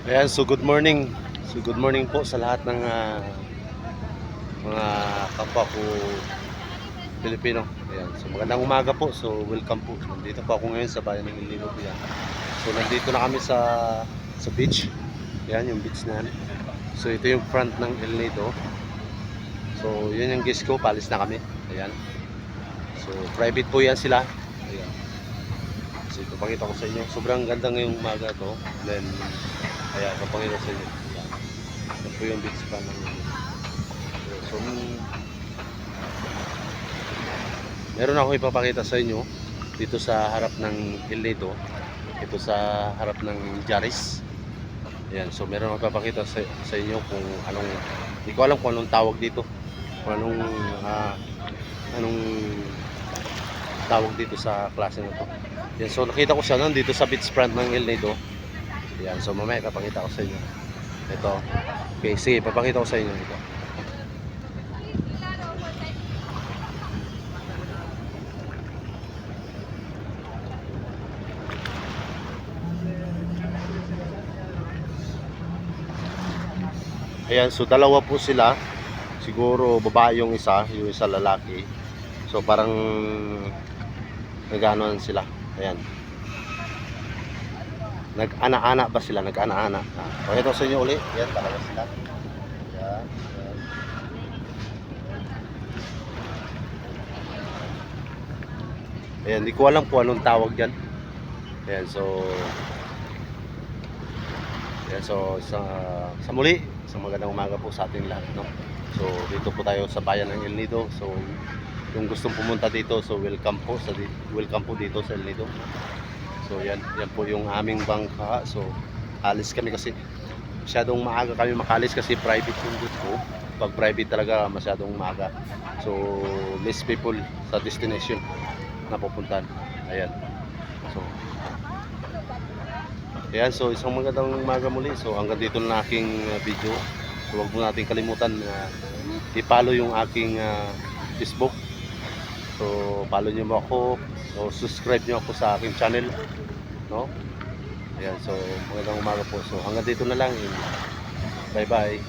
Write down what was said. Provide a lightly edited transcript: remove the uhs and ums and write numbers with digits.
Ayan, so good morning. So good morning po sa lahat ng mga kapwa ko Pilipino. Ayan, so magandang umaga po. So welcome po. Nandito po ako ngayon sa bayan ng Iloilo. Ayan. So nandito na kami sa beach. Ayan, yung beach na yan. So ito yung front ng El Nido. So yun yung guest ko, palis na kami. Ayan. So private po yan sila. Ayan. So ito pakita ko sa inyo. Sobrang ganda ngayong umaga to. Then ayan, papakita ko sa inyo. Ayan. Ito po yung beach pa ng so, meron ako ipapakita sa inyo dito sa harap ng El Nido. Ito sa harap ng Jaris. Ayan, so meron ako ipapakita sa inyo kung anong, hindi ko alam kung anong tawag dito. Kung anong tawag dito sa klase na to. Ayan, so nakita ko siya nandito sa beach front ng El Nido. Ayan, so mamaya ipapakita ko sa inyo. Ito. Okay, sige, ipapakita ko sa inyo ito. Ayan, so dalawa po sila. Siguro babae yung isa lalaki. So parang naganoan sila. Ayan. Nag-ana-ana ba sila? Nag-ana-ana. Pakita ko sa inyo uli. Ayan, dalawa sila. Ayan. Ayan. Ayan, di ko alam kung anong tawag dyan. Ayan, sa muli, isang magandang umaga po sa ating lahat, no? So, dito po tayo sa bayan ng El Nido. So, yung gustong pumunta dito, so welcome po dito sa El Nido. So, yan po yung aming bangka. So, alis kami kasi masyadong maaga kami makalis kasi private yung boat ko. Pag private talaga, masyadong maaga. So, less people sa destination na pupuntahan. Ayan. So, ayan, so isang magandang umaga muli. So hanggang dito na aking video. So huwag mo natin kalimutan na i-follow yung aking Facebook. So follow nyo mo ako. So subscribe nyo ako sa aking channel. No? Ayan, so magandang umaga po. So hanggang dito na lang. Bye bye.